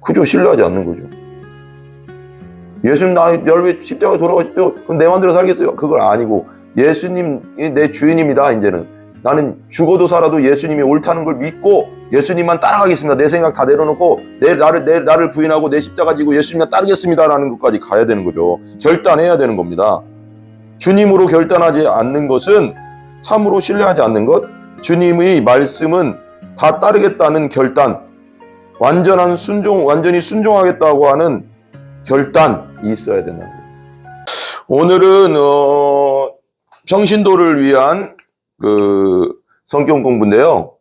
그죠? 신뢰하지 않는 거죠. 예수님 나를 왜 십자가에 돌아가셨죠? 그럼 내 마음대로 살겠어요? 그건 아니고 예수님이 내 주인입니다. 이제는 나는 죽어도 살아도 예수님이 옳다는 걸 믿고 예수님만 따라가겠습니다. 내 생각 다 내려놓고 나를 부인하고 내 십자가 지고 예수님만 따르겠습니다라는 것까지 가야 되는 거죠. 결단해야 되는 겁니다. 주님으로 결단하지 않는 것은 참으로 신뢰하지 않는 것, 주님의 말씀은 다 따르겠다는 결단, 완전히 순종하겠다고 하는 결단이 있어야 된다는 거예요. 오늘은 평신도를 위한 성경 공부인데요.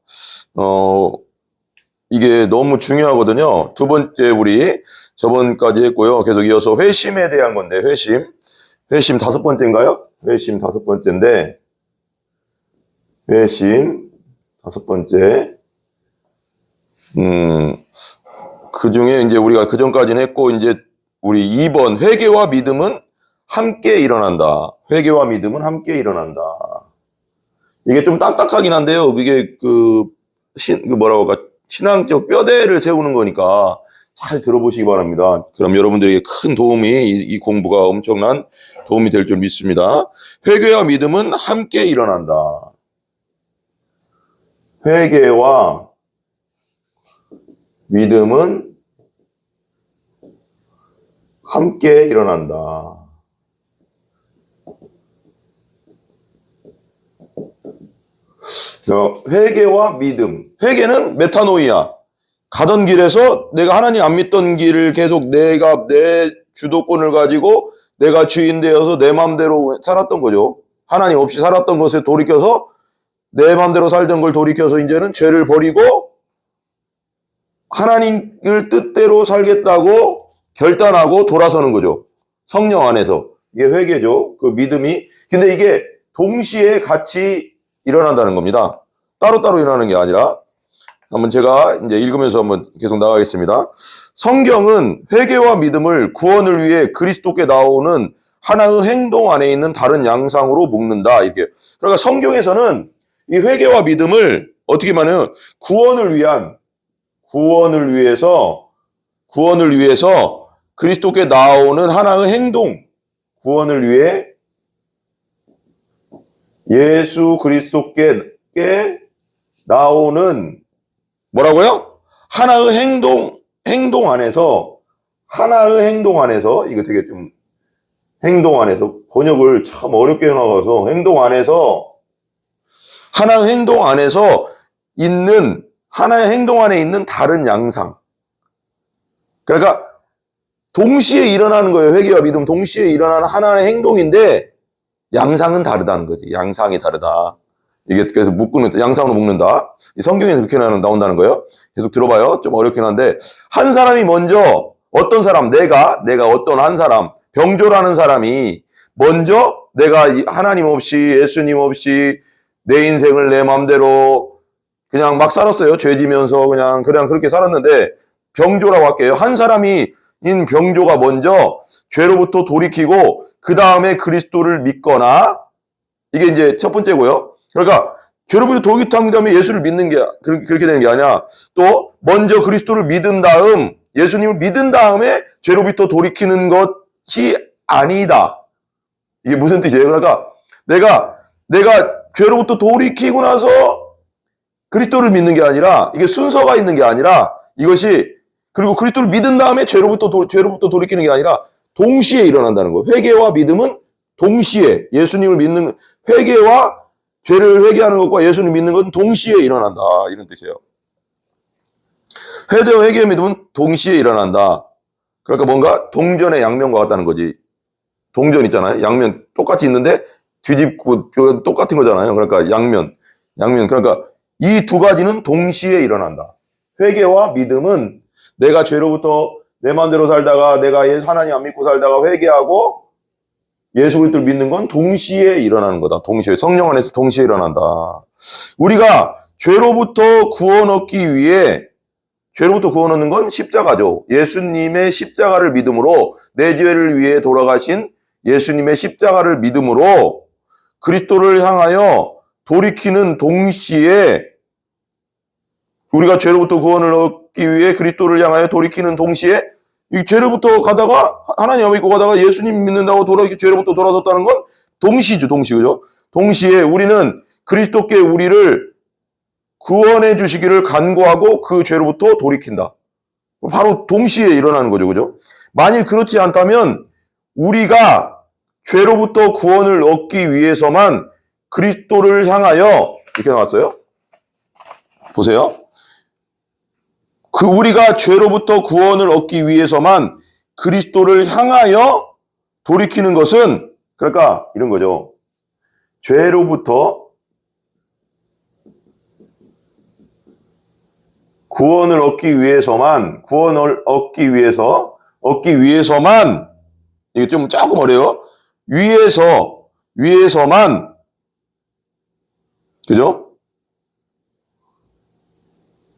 이게 너무 중요하거든요. 두 번째 우리 저번까지 했고요. 계속 이어서 회심에 대한 건데 회심 다섯 번째인가요? 회심 다섯 번째인데 회심 다섯 번째. 그 중에 이제 우리가 그 전까지는 했고, 이제 우리 2번, 회개와 믿음은 함께 일어난다. 회개와 믿음은 함께 일어난다. 이게 좀 딱딱하긴 한데요. 이게 뭐라고 할까, 신앙적 뼈대를 세우는 거니까 잘 들어보시기 바랍니다. 그럼 여러분들에게 큰 도움이, 이 공부가 엄청난 도움이 될 줄 믿습니다. 회개와 믿음은 함께 일어난다. 회개와 믿음은 함께 일어난다. 회개와 믿음. 회개는 메타노이아. 가던 길에서 내가 하나님 안 믿던 길을 계속 내가 내 주도권을 가지고 내가 주인 되어서 내 마음대로 살았던 거죠. 하나님 없이 살았던 것에 돌이켜서 내 마음대로 살던 걸 돌이켜서 이제는 죄를 버리고 하나님을 뜻대로 살겠다고 결단하고 돌아서는 거죠. 성령 안에서. 이게 회개죠. 그 믿음이. 근데 이게 동시에 같이 일어난다는 겁니다. 따로따로 일어나는 게 아니라. 한번 제가 이제 읽으면서 한번 계속 나가겠습니다. 성경은 회개와 믿음을 구원을 위해 그리스도께 나오는 하나의 행동 안에 있는 다른 양상으로 묶는다. 이게. 그러니까 성경에서는 이 회개와 믿음을 어떻게 말하면 구원을 위해서 그리스도께 나오는 하나의 행동, 구원을 위해 예수 그리스도께 나오는 뭐라고요? 하나의 행동 안에서 이거 되게 좀 행동 안에서 번역을 참 어렵게 해놔서 하나의 행동 안에서 있는 하나의 행동 안에 있는 다른 양상. 그러니까 동시에 일어나는 거예요. 회개와 믿음 동시에 일어나는 하나의 행동인데 양상은 다르다는 거지. 양상이 다르다. 이게 그래서 양상으로 묶는다. 성경에 그렇게 나온다는 거예요. 계속 들어봐요. 좀 어렵긴 한데 한 사람이 먼저 어떤 사람 내가 어떤 한 사람 병조라는 사람이 먼저 내가 하나님 없이 예수님 없이 내 인생을 내 마음대로 그냥 막 살았어요. 죄 지면서 그냥 그렇게 살았는데 병조라고 할게요. 한 사람인 병조가 먼저 죄로부터 돌이키고 그 다음에 그리스도를 믿거나 이게 이제 첫 번째고요. 그러니까 죄로부터 돌이킨 다음에 예수를 믿는 게 그렇게 되는 게 아니라 또 먼저 그리스도를 믿은 다음 예수님을 믿은 다음에 죄로부터 돌이키는 것이 아니다. 이게 무슨 뜻이에요? 그러니까 내가 죄로부터 돌이키고 나서 그리스도를 믿는 게 아니라 이게 순서가 있는 게 아니라 이것이 그리고 그리스도를 믿은 다음에 죄로부터 돌이키는 게 아니라 동시에 일어난다는 거예요. 회개와 믿음은 동시에 예수님을 믿는 회개와 죄를 회개하는 것과 예수님을 믿는 것은 동시에 일어난다. 이런 뜻이에요. 회개와 믿음은 동시에 일어난다. 그러니까 뭔가 동전의 양면과 같다는 거지. 동전 있잖아요. 양면 똑같이 있는데 뒤집고 똑같은 거잖아요. 그러니까 양면. 그러니까 이 두 가지는 동시에 일어난다. 회개와 믿음은 내가 죄로부터 내 마음대로 살다가 내가 하나님 안 믿고 살다가 회개하고 예수 그리스도를 믿는 건 동시에 일어나는 거다. 동시에 성령 안에서 동시에 일어난다. 우리가 죄로부터 구원 얻기 위해 죄로부터 구원 얻는 건 십자가죠. 예수님의 십자가를 믿음으로 내 죄를 위해 돌아가신 예수님의 십자가를 믿음으로 그리스도를 향하여 돌이키는 동시에 우리가 죄로부터 구원을 얻기 위해 그리스도를 향하여 돌이키는 동시에 이 죄로부터 가다가 하나님 앞에 있고 가다가 예수님 믿는다고 죄로부터 돌아섰다는 건 동시죠, 동시, 그죠? 동시에 우리는 그리스도께 우리를 구원해 주시기를 간구하고 그 죄로부터 돌이킨다. 바로 동시에 일어나는 거죠, 그죠? 만일 그렇지 않다면 우리가 죄로부터 구원을 얻기 위해서만 그리스도를 향하여 이렇게 나왔어요. 보세요. 우리가 죄로부터 구원을 얻기 위해서만 그리스도를 향하여 돌이키는 것은 그러니까 이런 거죠. 죄로부터 구원을 얻기 위해서만 이게 좀 조금 어려요. 위해서만 그죠?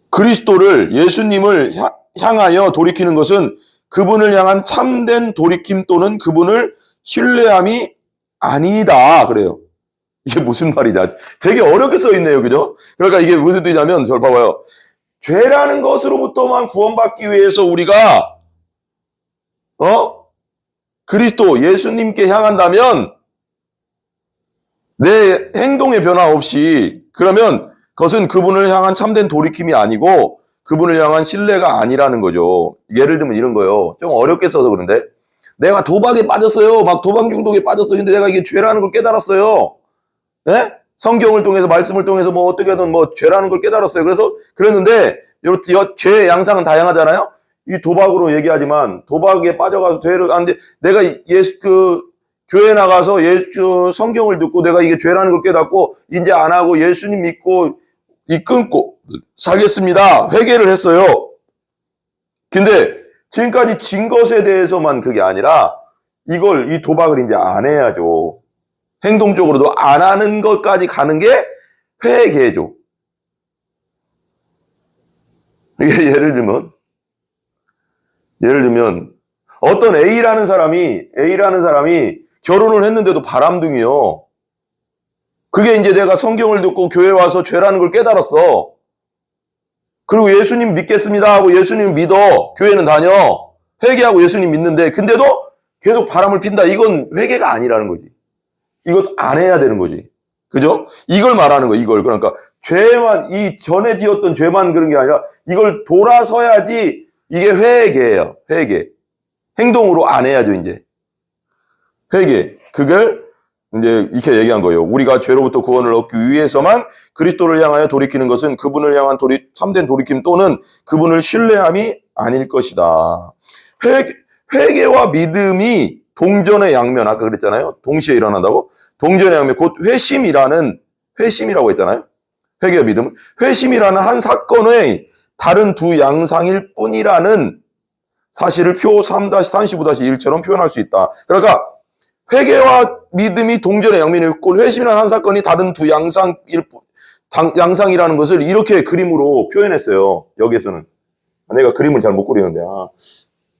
그리스도를 예수님을 향하여 돌이키는 것은 그분을 향한 참된 돌이킴 또는 그분을 신뢰함이 아니다 그래요. 이게 무슨 말이냐? 되게 어렵게 써 있네요, 그죠? 그러니까 이게 무슨 뜻이냐면 저 봐봐요. 죄라는 것으로부터만 구원받기 위해서 우리가 그리스도 예수님께 향한다면 내 행동의 변화 없이 그러면 그것은 그분을 향한 참된 돌이킴이 아니고 그분을 향한 신뢰가 아니라는 거죠. 예를 들면 이런 거요. 좀 어렵게 써서 그런데 내가 도박에 빠졌어요. 막 도박 중독에 빠졌어요. 근데 내가 이게 죄라는 걸 깨달았어요. 네? 성경을 통해서 말씀을 통해서 뭐 어떻게든 뭐 죄라는 걸 깨달았어요. 그래서 그랬는데 죄의 양상은 다양하잖아요. 이 도박으로 얘기하지만 도박에 빠져가서 죄를 안돼 내가 교회 나가서 성경을 듣고 내가 이게 죄라는 걸 깨닫고 이제 안 하고 예수님 믿고 끊고 살겠습니다. 회개를 했어요. 근데 지금까지 진 것에 대해서만 그게 아니라 이 도박을 이제 안 해야죠. 행동적으로도 안 하는 것까지 가는 게 회개죠. 이게 예를 들면 어떤 A라는 사람이 결혼을 했는데도 바람둥이요. 그게 이제 내가 성경을 듣고 교회 와서 죄라는 걸 깨달았어. 그리고 예수님 믿겠습니다 하고 예수님 믿어. 교회는 다녀. 회개하고 예수님 믿는데 근데도 계속 바람을 핀다. 이건 회개가 아니라는 거지. 이것 안 해야 되는 거지. 그죠? 이걸 말하는 거, 이걸. 그러니까 이 전에 지었던 죄만 그런 게 아니라 이걸 돌아서야지 이게 회개예요. 회개. 행동으로 안 해야죠, 이제. 회개. 그걸 이제 이렇게 얘기한 거예요. 우리가 죄로부터 구원을 얻기 위해서만 그리스도를 향하여 돌이키는 것은 그분을 향한 참된 돌이킴 또는 그분을 신뢰함이 아닐 것이다. 회개와 믿음이 동전의 양면, 아까 그랬잖아요. 동시에 일어난다고. 동전의 양면, 곧 회심이라고 했잖아요. 회개와 믿음은. 회심이라는 한 사건의 다른 두 양상일 뿐이라는 사실을 표 3-35-1처럼 표현할 수 있다. 그러니까 회개와 믿음이 동전의 양면이고 회심이라는 한 사건이 다른 두 양상이라는 것을 이렇게 그림으로 표현했어요. 여기에서는. 내가 그림을 잘 못 그리는데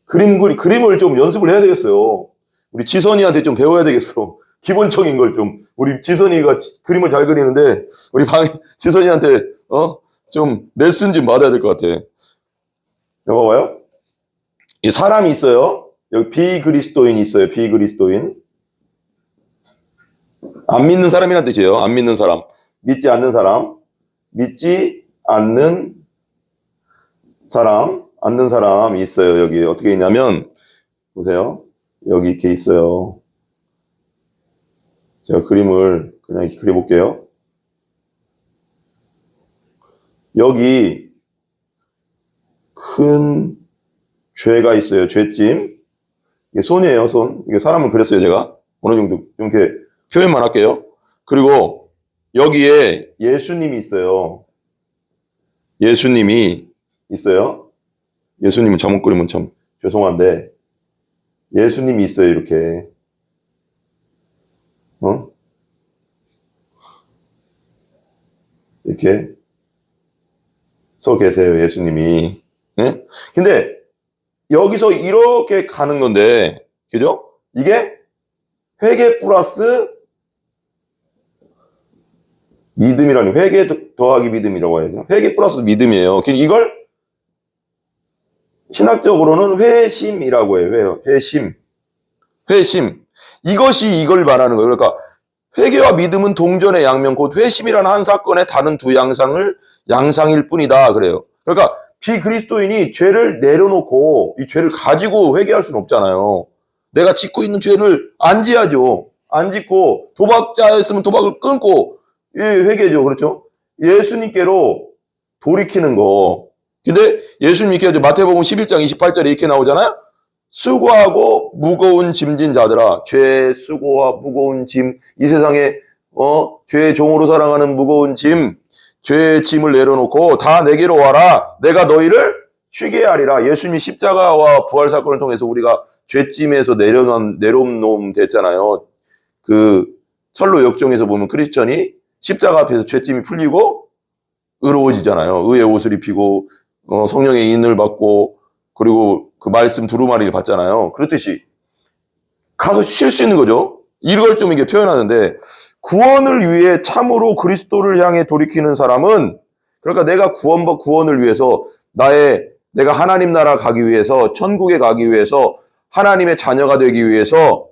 그림을 좀 연습을 해야 되겠어요. 우리 지선이한테 좀 배워야 되겠어. 기본적인 걸 좀. 우리 지선이가 그림을 잘 그리는데 우리 지선이한테 좀 레슨 좀 받아야 될 것 같아. 여기 봐요. 이 사람이 있어요. 여기 비그리스도인이 있어요. 비그리스도인. 안 믿는 사람이란 뜻이에요. 안 믿는 사람. 믿지 않는 사람. 믿지 않는 사람이 있어요. 여기 어떻게 있냐면 보세요. 여기 이렇게 있어요. 제가 그림을 그냥 이렇게 그려볼게요. 여기 큰 죄가 있어요. 죄짐. 이게 손이에요. 손. 이게 사람을 그렸어요. 제가 어느 정도 좀 이렇게 표현만 할게요. 그리고 여기에 예수님이 있어요. 예수님은 잘못 그리면 참 죄송한데 예수님이 있어요. 이렇게. 이렇게 서 계세요. 예수님이. 네? 근데 여기서 이렇게 가는 건데, 그죠? 이게 회개 플러스 믿음이라는, 회개 더하기 믿음이라고 해야죠. 회개 플러스 믿음이에요. 이걸 신학적으로는 회심이라고 해요. 회심. 회심. 이것이 이걸 말하는 거예요. 그러니까 회개와 믿음은 동전의 양면, 곧 회심이라는 한 사건의 다른 두 양상일 뿐이다. 그래요. 그러니까 비그리스도인이 죄를 내려놓고 이 죄를 가지고 회개할 수는 없잖아요. 내가 짓고 있는 죄를 안 지야죠. 안 짓고 도박자였으면 도박을 끊고 회개죠. 그렇죠? 예수님께로 돌이키는 거. 근데 예수님이 이렇게 마태복음 11장 28절에 이렇게 나오잖아요. 수고하고 무거운 짐진 자들아, 죄 수고와 무거운 짐, 이 세상에 죄의 종으로 살아가는 무거운 짐, 죄의 짐을 내려놓고 다 내게로 와라. 내가 너희를 쉬게 하리라. 예수님이 십자가와 부활 사건을 통해서 우리가 죄짐에서 내려놓음 됐잖아요. 그 철로 역정에서 보면 크리스천이 십자가 앞에서 죄짐이 풀리고 의로워지잖아요. 의의 옷을 입히고 성령의 인을 받고 그리고 그 말씀 두루마리를 받잖아요. 그렇듯이 가서 쉴 수 있는 거죠. 이걸 좀 이게 표현하는데, 구원을 위해 참으로 그리스도를 향해 돌이키는 사람은, 그러니까 내가 구원을 위해서 내가 하나님 나라 가기 위해서, 천국에 가기 위해서, 하나님의 자녀가 되기 위해서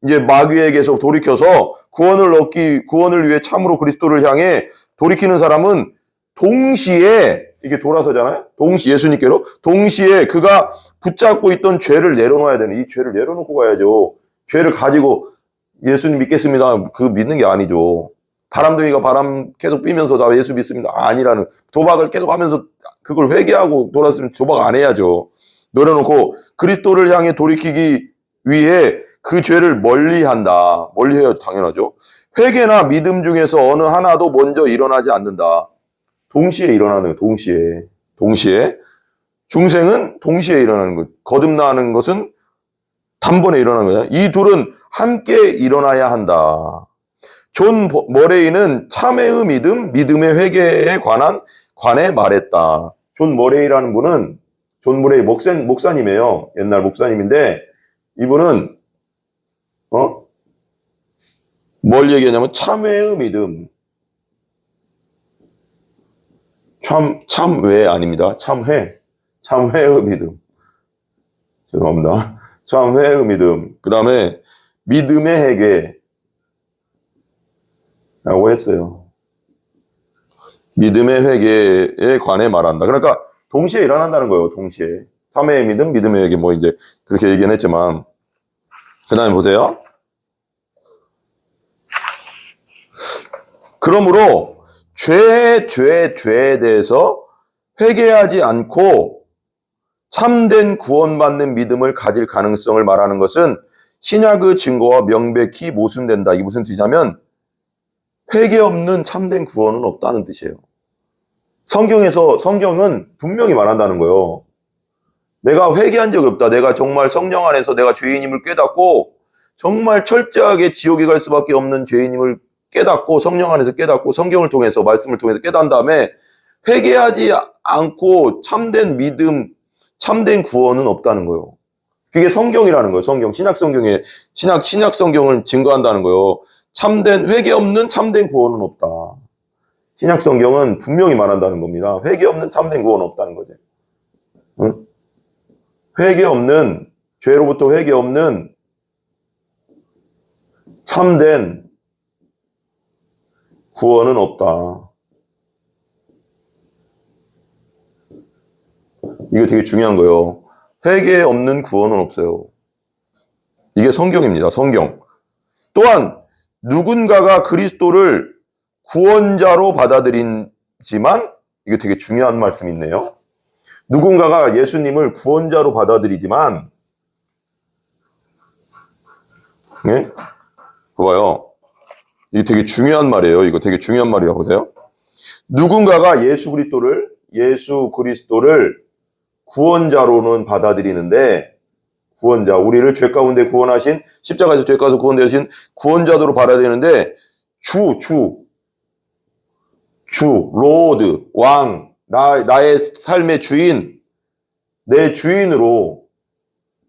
이제 마귀에게서 돌이켜서 구원을 위해 참으로 그리스도를 향해 돌이키는 사람은 동시에 이게 돌아서잖아요. 예수님께로 동시에 그가 붙잡고 있던 죄를 내려놓아야 되는, 이 죄를 내려놓고 가야죠. 죄를 가지고 예수님 믿겠습니다. 그 믿는 게 아니죠. 바람둥이가 바람 계속 삐면서 나 예수 믿습니다. 아니라는, 도박을 계속 하면서 그걸 회개하고 돌았으면 도박 안 해야죠. 내려놓고 그리스도를 향해 돌이키기 위해 그 죄를 멀리한다. 멀리해야 당연하죠. 회개나 믿음 중에서 어느 하나도 먼저 일어나지 않는다. 동시에 일어나는 거예요. 동시에. 중생은 동시에 일어나는 것. 거듭나는 것은 단번에 일어나는 거야. 이 둘은 함께 일어나야 한다. 존 머레이는 참회의 믿음의 회개에 관해 말했다. 존 머레이 목사님이에요. 옛날 목사님인데, 이분은, 뭘 얘기하냐면, 참회의 믿음. 참회 아닙니다. 참회의 믿음. 죄송합니다. 참회의 믿음. 그 다음에 믿음의 회개라고 했어요. 믿음의 회개에 관해 말한다. 그러니까 동시에 일어난다는 거예요. 동시에. 참회의 믿음, 믿음의 회개, 이제 그렇게 얘기는 했지만. 그 다음에 보세요. 그러므로 죄에 대해서 회개하지 않고 참된 구원받는 믿음을 가질 가능성을 말하는 것은 신약의 증거와 명백히 모순된다. 이게 무슨 뜻이냐면 회개 없는 참된 구원은 없다는 뜻이에요. 성경은 분명히 말한다는 거예요. 내가 회개한 적이 없다. 내가 정말 성령 안에서 내가 죄인임을 깨닫고 정말 철저하게 지옥에 갈 수밖에 없는 죄인임을 깨닫고 성령 안에서 깨닫고 성경을 통해서 말씀을 통해서 깨닫은 다음에 회개하지 않고 참된 믿음, 참된 구원은 없다는 거예요. 그게 성경이라는 거예요. 신약 성경을 증거한다는 거예요. 회개 없는 참된 구원은 없다. 신약 성경은 분명히 말한다는 겁니다. 회개 없는 참된 구원은 없다는 거죠. 응? 죄로부터 회개 없는 참된 구원은 없다. 이거 되게 중요한 거예요. 회개 없는 구원은 없어요. 이게 성경입니다. 성경. 또한 누군가가 그리스도를 구원자로 받아들이지만, 이게 되게 중요한 말씀이 있네요. 누군가가 예수님을 구원자로 받아들이지만, 네? 봐봐요. 이게 되게 중요한 말이에요. 이거 되게 중요한 말이라고 보세요. 누군가가 예수 그리스도를 구원자로는 받아들이는데, 우리를 죄 가운데 구원하신, 십자가에서 죄 가서 구원되신 구원자로 받아들이는데, 로드, 왕, 나의 삶의 주인, 내 주인으로,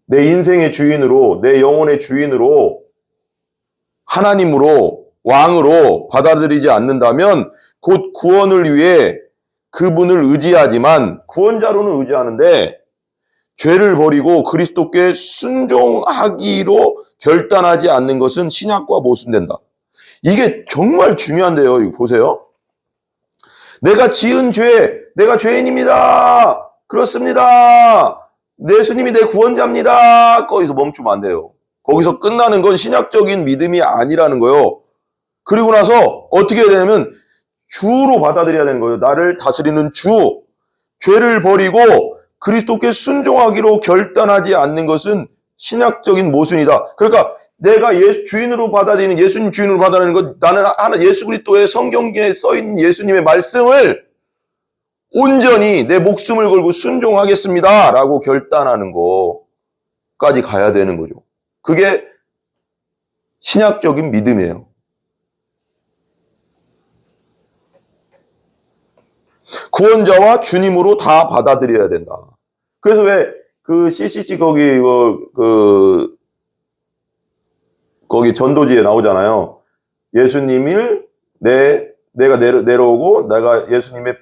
내 인생의 주인으로, 내 영혼의 주인으로, 하나님으로, 왕으로 받아들이지 않는다면 곧 구원을 위해 그분을 의지하지만, 구원자로는 의지하는데 죄를 버리고 그리스도께 순종하기로 결단하지 않는 것은 신약과 모순된다. 이게 정말 중요한데요. 이거 보세요. 내가 지은 죄, 내가 죄인입니다. 그렇습니다. 예수님이 내 구원자입니다. 거기서 멈추면 안 돼요. 거기서 끝나는 건 신약적인 믿음이 아니라는 거예요. 그리고 나서 어떻게 해야 되냐면 주로 받아들여야 되는 거예요. 나를 다스리는 주. 죄를 버리고 그리스도께 순종하기로 결단하지 않는 것은 신약적인 모순이다. 그러니까 내가 주인으로 받아들이는, 예수님 주인으로 받아들이는 것, 나는 하나 예수 그리스도의 성경에 써있는 예수님의 말씀을 온전히 내 목숨을 걸고 순종하겠습니다 라고 결단하는 거까지 가야 되는 거죠. 그게 신약적인 믿음이에요. 구원자와 주님으로 다 받아들여야 된다. 그래서 왜 그 CCC 거기 전도지에 나오잖아요. 예수님을 내가 내려오고 내가 예수님의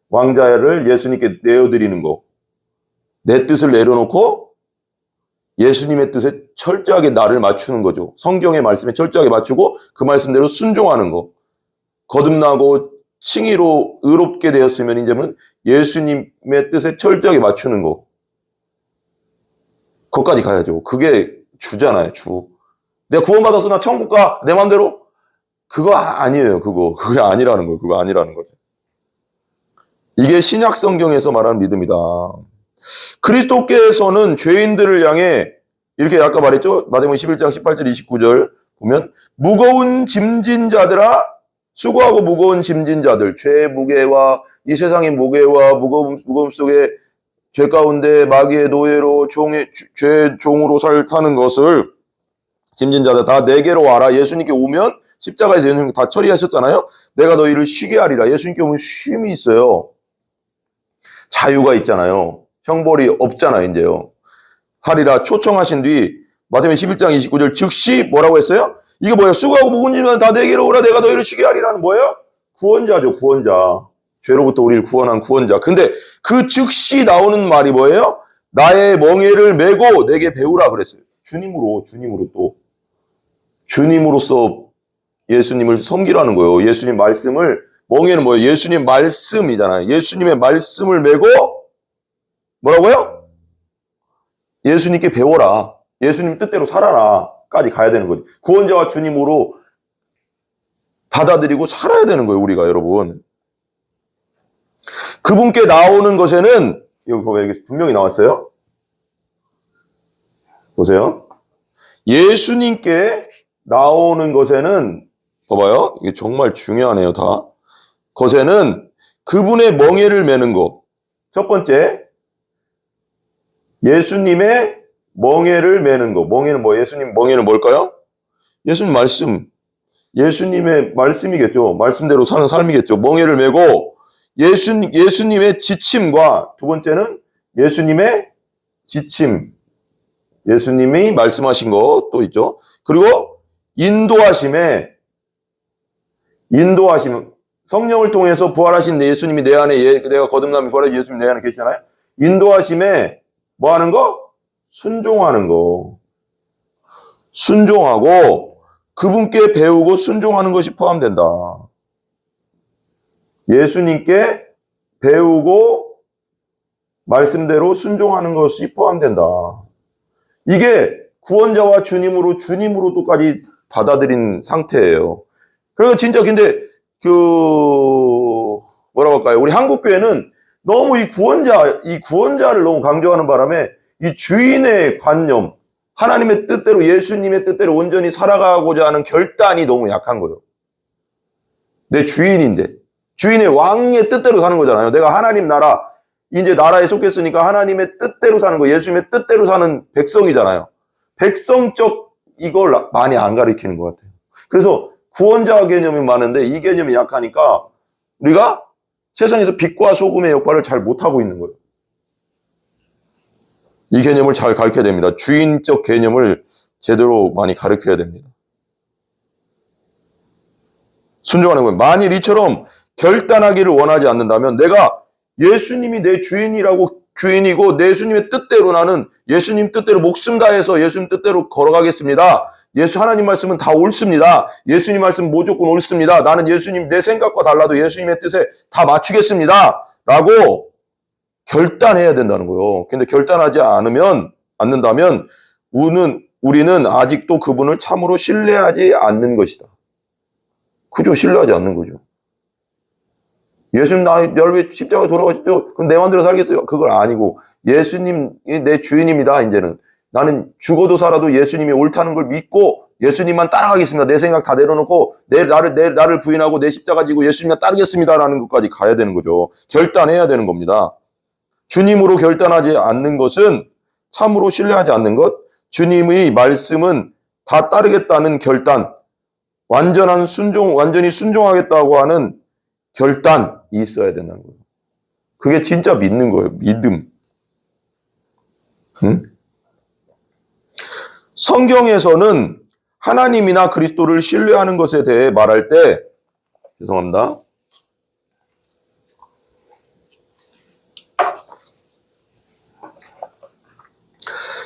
왕자를 예수님께 내어드리는 거. 내 뜻을 내려놓고 예수님의 뜻에 철저하게 나를 맞추는 거죠. 성경의 말씀에 철저하게 맞추고 그 말씀대로 순종하는 거. 거듭나고 칭의로 의롭게 되었으면 이제는 예수님의 뜻에 철저하게 맞추는 거. 그것까지 가야죠. 그게 주잖아요, 주. 내가 구원받아서 나 천국 가, 내 맘대로? 그거 아니에요, 그거. 그게 아니라는 거예요. 그거 아니라는 거죠. 이게 신약 성경에서 말하는 믿음이다. 그리스도께서는 죄인들을 향해 이렇게 아까 말했죠? 마태복음 11장 18절 29절 보면 무거운 짐진 자들아 수고하고 무거운 짐진 자들 죄의 무게와 이 세상의 무게와 무거움 속에 죄 가운데 마귀의 노예로 죄의 종으로 사는 것을 짐진 자들 다 내게로 와라. 예수님께 오면 십자가에서 예수님 다 처리하셨잖아요. 내가 너희를 쉬게 하리라. 예수님께 오면 쉼이 있어요. 자유가 있잖아요. 형벌이 없잖아요. 이제요. 하리라 초청하신 뒤 마태복음 11장 29절 즉시 뭐라고 했어요? 이게 뭐예요? 수고하고 무거운 짐은 다 내게로 오라. 내가 너희를 쉬게 하리라는 뭐예요? 구원자죠. 구원자. 죄로부터 우리를 구원한 구원자. 근데 그 즉시 나오는 말이 뭐예요? 나의 멍에를 메고 내게 배우라 그랬어요. 주님으로 또. 주님으로서 예수님을 섬기라는 거예요. 예수님 말씀을, 멍에는 뭐예요? 예수님 말씀이잖아요. 예수님의 말씀을 메고 뭐라고요? 예수님께 배워라. 예수님 뜻대로 살아라. 까지 가야 되는 거죠. 구원자와 주님으로 받아들이고 살아야 되는 거예요. 우리가 여러분. 그분께 나오는 것에는 여기 보면 여기 분명히 나왔어요. 보세요. 예수님께 나오는 것에는 봐봐요. 이게 정말 중요하네요. 다. 것에는 그분의 멍에를 메는 것. 첫 번째 예수님의 멍에를 메는 것. 멍에는 뭐 예수님 멍에는 뭘까요? 예수님 말씀. 예수님의 말씀이겠죠. 말씀대로 사는 삶이겠죠. 멍에를 메고 예수님의 지침과 두 번째는 예수님의 지침. 예수님이 말씀하신 것 또 있죠. 그리고 인도하심. 성령을 통해서 부활하신 예수님이 내 안에 내가 거듭나면 부활하신 예수님이 내 안에 계시잖아요. 인도하심에 뭐 하는 거? 순종하는 거. 순종하고 그분께 배우고 순종하는 것이 포함된다. 예수님께 배우고 말씀대로 순종하는 것이 포함된다. 이게 구원자와 주님으로 또까지 받아들인 상태예요. 그리고 진짜 근데 뭐라고 할까요? 우리 한국교회는 너무 이 구원자를 너무 강조하는 바람에 이 주인의 관념, 하나님의 뜻대로 예수님의 뜻대로 온전히 살아가고자 하는 결단이 너무 약한 거예요. 내 주인인데 주인의 왕의 뜻대로 사는 거잖아요. 내가 하나님 나라 이제 나라에 속했으니까 하나님의 뜻대로 사는 거, 예수님의 뜻대로 사는 백성이잖아요. 백성적 이걸 많이 안 가르치는 것 같아요. 그래서 구원자 개념이 많은데 이 개념이 약하니까 우리가 세상에서 빛과 소금의 역할을 잘 못하고 있는 거예요. 이 개념을 잘 가르쳐야 됩니다. 주인적 개념을 제대로 많이 가르쳐야 됩니다. 순종하는 거예요. 만일 이처럼 결단하기를 원하지 않는다면 내가 예수님이 내 주인이라고 주인이고 내 예수님의 뜻대로 나는 예수님 뜻대로 목숨 다해서 예수님 뜻대로 걸어가겠습니다. 하나님 말씀은 다 옳습니다. 예수님 말씀 무조건 옳습니다. 나는 예수님 내 생각과 달라도 예수님의 뜻에 다 맞추겠습니다. 라고 결단해야 된다는 거예요. 근데 결단하지 않는다면 우리는 아직도 그분을 참으로 신뢰하지 않는 것이다. 그죠? 신뢰하지 않는 거죠. 예수님 나를 위해 십자가에 돌아가셨죠? 그럼 내 마음대로 살겠어요? 그건 아니고 예수님이 내 주인입니다. 이제는 나는 죽어도 살아도 예수님이 옳다는 걸 믿고 예수님만 따라가겠습니다. 내 생각 다 내려놓고 나를 부인하고 내 십자가 지고 예수님만 따르겠습니다라는 것까지 가야 되는 거죠. 결단해야 되는 겁니다. 주님으로 결단하지 않는 것은 참으로 신뢰하지 않는 것, 주님의 말씀은 다 따르겠다는 결단, 완전히 순종하겠다고 하는 결단이 있어야 된다는 거예요. 그게 진짜 믿는 거예요. 믿음. 응? 성경에서는 하나님이나 그리스도를 신뢰하는 것에 대해 말할 때, 죄송합니다.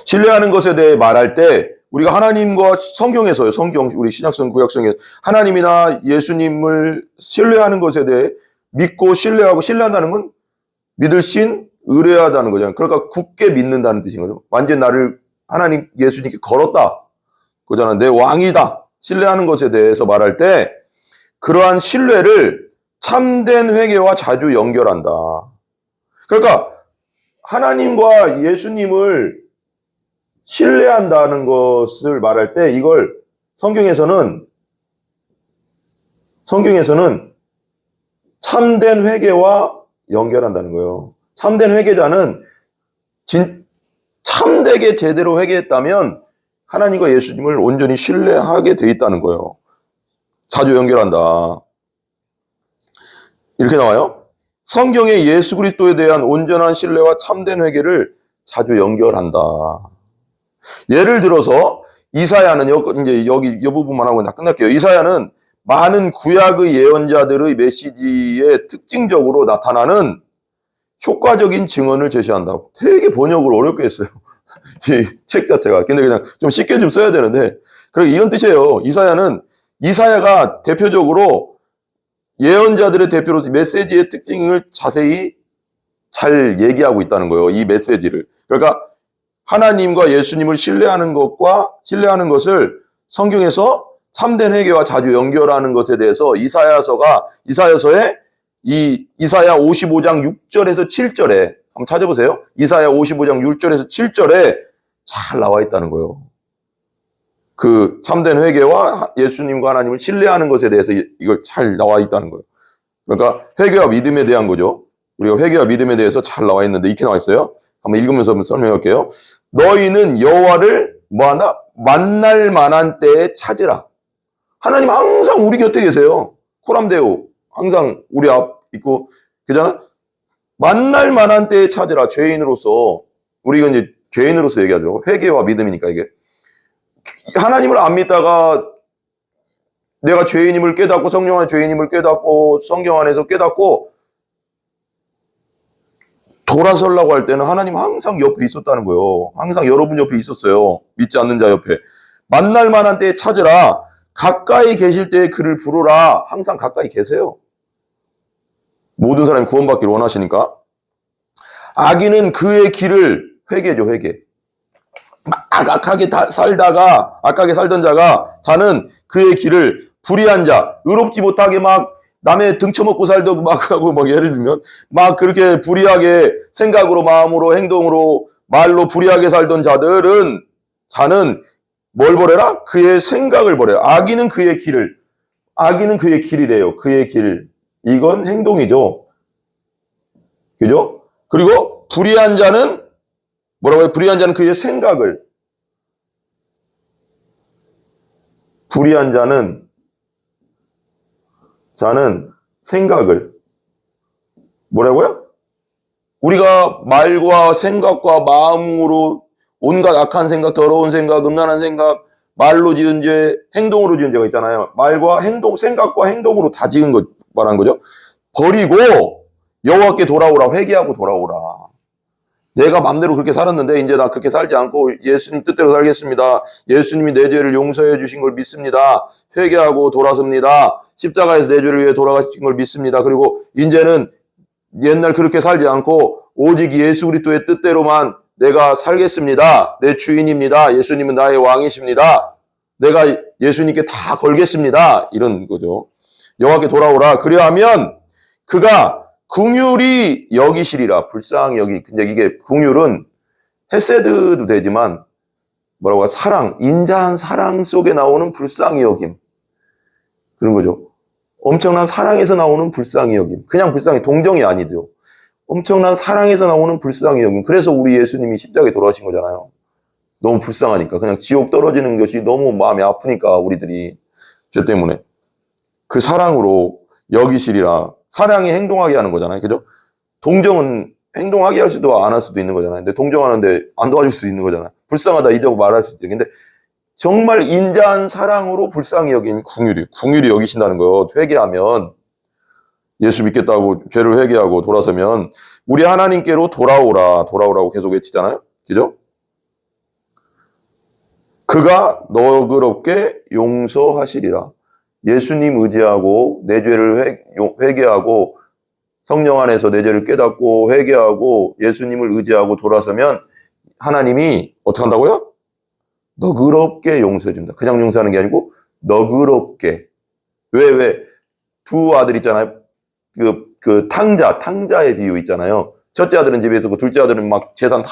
신뢰하는 것에 대해 말할 때 우리가 하나님과 성경에서요. 우리 신약성 구약성에 하나님이나 예수님을 신뢰하는 것에 대해 믿고 신뢰한다는 건 믿을 신, 의뢰하다는 거잖아요. 그러니까 굳게 믿는다는 뜻인 거죠. 완전 나를 하나님 예수님께 걸었다. 그잖아. 내 왕이다. 신뢰하는 것에 대해서 말할 때 그러한 신뢰를 참된 회개와 자주 연결한다. 그러니까 하나님과 예수님을 신뢰한다는 것을 말할 때 이걸 성경에서는 참된 회개와 연결한다는 거예요. 참된 회개자는 참되게 제대로 회개했다면 하나님과 예수님을 온전히 신뢰하게 돼 있다는 거예요. 자주 연결한다. 이렇게 나와요. 성경의 예수 그리스도에 대한 온전한 신뢰와 참된 회개를 자주 연결한다. 예를 들어서 이사야는 이제 여기 이 부분만 하고 다 끝날게요. 이사야는 많은 구약의 예언자들의 메시지에 특징적으로 나타나는 효과적인 증언을 제시한다. 되게 번역을 어렵게 했어요. 이 책 자체가. 근데 그냥 좀 쉽게 좀 써야 되는데. 그러니까 이런 뜻이에요. 이사야가 대표적으로 예언자들의 대표로 메시지의 특징을 자세히 잘 얘기하고 있다는 거예요. 이 메시지를. 그러니까 하나님과 예수님을 신뢰하는 것을 성경에서 참된 회개와 자주 연결하는 것에 대해서 이사야서에 이 이사야 55장 6절에서 7절에 한번 찾아보세요. 이사야 55장 6절에서 7절에 잘 나와 있다는 거예요. 그 참된 회개와 예수님과 하나님을 신뢰하는 것에 대해서 이걸 잘 나와 있다는 거예요. 그러니까 회개와 믿음에 대한 거죠. 우리가 회개와 믿음에 대해서 잘 나와 있는데 이렇게 나와 있어요. 한번 읽으면서 한번 설명할게요. 너희는 여호와를 뭐한다? 만날 만한 때에 찾으라. 하나님 항상 우리 곁에 계세요. 코람데오 항상 우리 앞 있고 그잖아. 만날 만한 때에 찾으라. 죄인으로서 우리가 이제 죄인으로서 얘기하죠. 회개와 믿음이니까 이게 하나님을 안 믿다가 내가 죄인임을 깨닫고 성령 안에 죄인임을 깨닫고 성경 안에서 깨닫고 돌아서려고 할 때는 하나님 항상 옆에 있었다는 거예요. 항상 여러분 옆에 있었어요. 믿지 않는 자 옆에. 만날 만한 때에 찾으라. 가까이 계실 때에 그를 부르라. 항상 가까이 계세요. 모든 사람이 구원받기를 원하시니까. 악인은 그의 길을 회개죠. 회개. 악하게 살던 자가 자는 그의 길을 불의한 자, 의롭지 못하게 막 남의 등쳐먹고 살던 막 하고 막 예를 들면 막 그렇게 불의하게 생각으로 마음으로 행동으로 말로 불의하게 살던 자는 뭘 버려라? 그의 생각을 버려요. 악인은 그의 길이래요. 그의 길. 이건 행동이죠. 그죠? 그리고 불의한 자는 뭐라고 해요? 불의한 자는 그의 생각을. 불의한 자는 생각을. 뭐라고요? 우리가 말과 생각과 마음으로 온갖 악한 생각, 더러운 생각, 음란한 생각, 말로 지은 죄, 행동으로 지은 죄가 있잖아요. 말과 행동, 생각과 행동으로 다 지은 것 말한 거죠. 버리고 여호와께 돌아오라. 회개하고 돌아오라. 내가 맘대로 그렇게 살았는데 이제 나 그렇게 살지 않고 예수님 뜻대로 살겠습니다. 예수님이 내 죄를 용서해 주신 걸 믿습니다. 회개하고 돌아섭니다. 십자가에서 내 죄를 위해 돌아가신 걸 믿습니다. 그리고 이제는 옛날 그렇게 살지 않고 오직 예수 그리스도의 뜻대로만 내가 살겠습니다. 내 주인입니다. 예수님은 나의 왕이십니다. 내가 예수님께 다 걸겠습니다. 이런 거죠. 여호와께 돌아오라. 그리하면 그가 긍휼히 여기시리라. 불쌍히 여기. 근데 이게 긍휼은 헤세드도 되지만 뭐라고 사랑, 인자한 사랑 속에 나오는 불쌍히 여김. 그런 거죠. 엄청난 사랑에서 나오는 불쌍히 여김. 그냥 불쌍히 동정이 아니죠. 엄청난 사랑에서 나오는 불쌍히 여김. 그래서 우리 예수님이 십자가에 돌아가신 거잖아요. 너무 불쌍하니까. 그냥 지옥 떨어지는 것이 너무 마음이 아프니까 우리들이 죄 때문에. 그 사랑으로 여기시리라. 사랑이 행동하게 하는 거잖아요. 그죠? 동정은 행동하게 할 수도 안 할 수도 있는 거잖아요. 근데 동정하는데 안 도와줄 수도 있는 거잖아요. 불쌍하다 이러고 말할 수도 있는데 정말 인자한 사랑으로 불쌍히 여긴 긍휼히 여기신다는 것. 회개하면 예수 믿겠다고 죄를 회개하고 돌아서면 우리 하나님께로 돌아오라고 계속 외치잖아요. 그죠? 그가 너그럽게 용서하시리라. 예수님 의지하고 내 죄를 회개하고 성령 안에서 내 죄를 깨닫고 회개하고 예수님을 의지하고 돌아서면 하나님이 어떻게 한다고요? 너그럽게 용서해 준다. 그냥 용서하는 게 아니고 너그럽게. 왜? 두 아들 있잖아요. 그 탕자의 비유 있잖아요. 첫째 아들은 집에 있었고 둘째 아들은 막 재산 다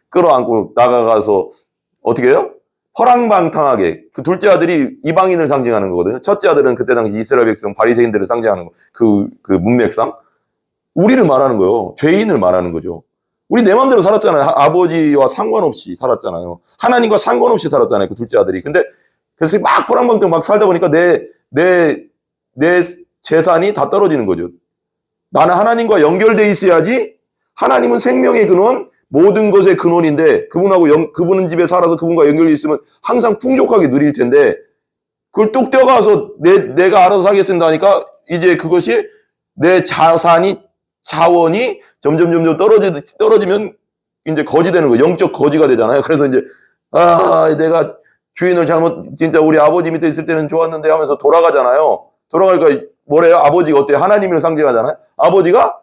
끌어안고 나가서 어떻게 해요? 허랑방탕하게. 그 둘째 아들이 이방인을 상징하는 거거든요. 첫째 아들은 그때 당시 이스라엘 백성 바리새인들을 상징하는 거. 그 문맥상 우리를 말하는 거예요. 죄인을 말하는 거죠. 우리 내 마음대로 살았잖아요. 아버지와 상관없이 살았잖아요. 하나님과 상관없이 살았잖아요. 그 둘째 아들이. 근데 그래서 막 호랑방탕 막 살다 보니까 내 재산이 다 떨어지는 거죠. 나는 하나님과 연결돼 있어야지. 하나님은 생명의 근원, 모든 것의 근원인데 그분은 집에 살아서 그분과 연결돼 있으면 항상 풍족하게 누릴 텐데 그걸 뚝 떼어가서 내가 알아서 살겠습니다 하니까 이제 그것이 내 자원이 점점 떨어지면 이제 거지 되는 거예요. 영적 거지가 되잖아요. 그래서 이제 내가 주인을 진짜 우리 아버지 밑에 있을 때는 좋았는데 하면서 돌아가잖아요. 돌아가니까 뭐래요? 아버지가 어때요? 하나님을 상징하잖아요. 아버지가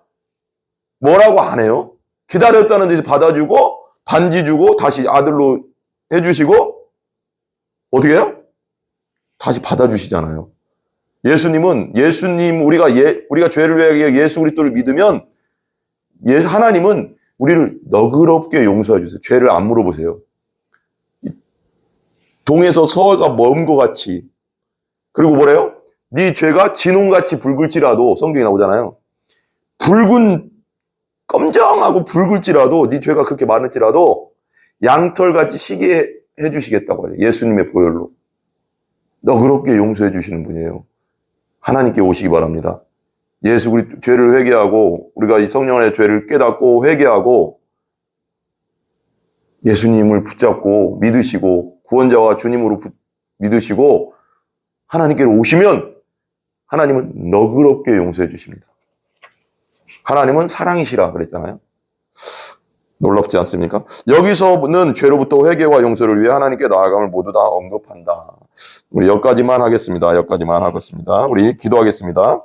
뭐라고 안 해요. 기다렸다는 듯이 받아주고 반지 주고 다시 아들로 해주시고 어떻게 해요? 다시 받아주시잖아요. 예수님 우리가 죄를 위해 예수 그리스도를 믿으면 하나님은 우리를 너그럽게 용서해 주세요. 죄를 안 물어보세요. 동에서 서가 먼 것 같이. 그리고 뭐래요? 네 죄가 진홍같이 붉을지라도 성경에 나오잖아요. 검정하고 붉을지라도 네 죄가 그렇게 많을지라도 양털같이 시게 해주시겠다고 해요. 예수님의 보혈로. 너그럽게 용서해 주시는 분이에요. 하나님께 오시기 바랍니다. 예수 그리스도 죄를 회개하고 우리가 이 성령 안의 죄를 깨닫고 회개하고 예수님을 붙잡고 믿으시고 구원자와 주님으로 믿으시고 하나님께로 오시면 하나님은 너그럽게 용서해 주십니다. 하나님은 사랑이시라 그랬잖아요. 놀랍지 않습니까? 여기서는 죄로부터 회개와 용서를 위해 하나님께 나아감을 모두 다 언급한다. 우리 여기까지만 하겠습니다. 여기까지만 하겠습니다. 우리 기도하겠습니다.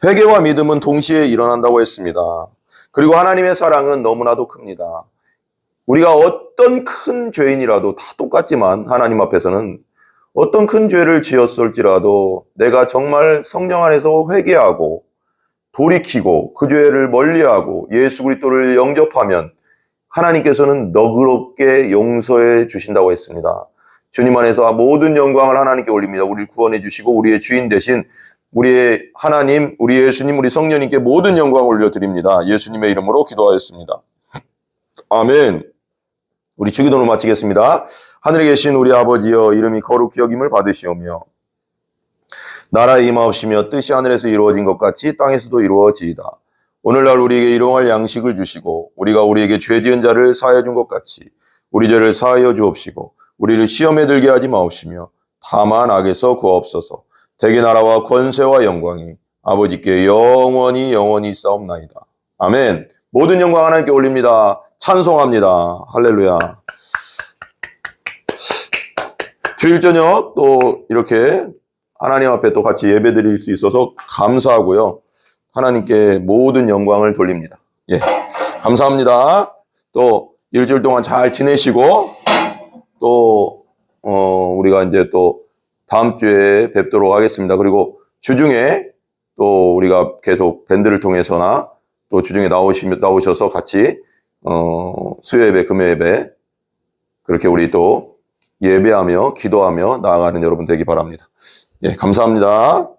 회개와 믿음은 동시에 일어난다고 했습니다. 그리고 하나님의 사랑은 너무나도 큽니다. 우리가 어떤 큰 죄인이라도 다 똑같지만 하나님 앞에서는 어떤 큰 죄를 지었을지라도 내가 정말 성령 안에서 회개하고 돌이키고 그 죄를 멀리하고 예수 그리스도를 영접하면 하나님께서는 너그럽게 용서해 주신다고 했습니다. 주님 안에서 모든 영광을 하나님께 올립니다. 우리를 구원해 주시고 우리의 주인 되신 우리의 하나님, 우리 예수님, 우리 성령님께 모든 영광을 올려드립니다. 예수님의 이름으로 기도하였습니다. 아멘. 우리 주기도를 마치겠습니다. 하늘에 계신 우리 아버지여, 이름이 거룩히 여김을 받으시오며 나라에 임하옵시며 뜻이 하늘에서 이루어진 것 같이 땅에서도 이루어지이다. 오늘날 우리에게 일용할 양식을 주시고 우리가 우리에게 죄 지은 자를 사하여 준 것 같이 우리 죄를 사하여 주옵시고 우리를 시험에 들게 하지 마옵시며 다만 악에서 구하옵소서. 대개 나라와 권세와 영광이 아버지께 영원히 싸움나이다. 아멘. 모든 영광 하나님께 올립니다. 찬송합니다. 할렐루야. 주일 저녁 또 이렇게 하나님 앞에 또 같이 예배 드릴 수 있어서 감사하고요. 하나님께 모든 영광을 돌립니다. 예. 감사합니다. 또 일주일 동안 잘 지내시고 또 우리가 이제 또 다음 주에 뵙도록 하겠습니다. 그리고 주중에 또 우리가 계속 밴드를 통해서나 또 주중에 나오셔서 같이 수요 예배, 금요 예배 그렇게 우리 또 예배하며 기도하며 나아가는 여러분 되기 바랍니다. 예, 감사합니다.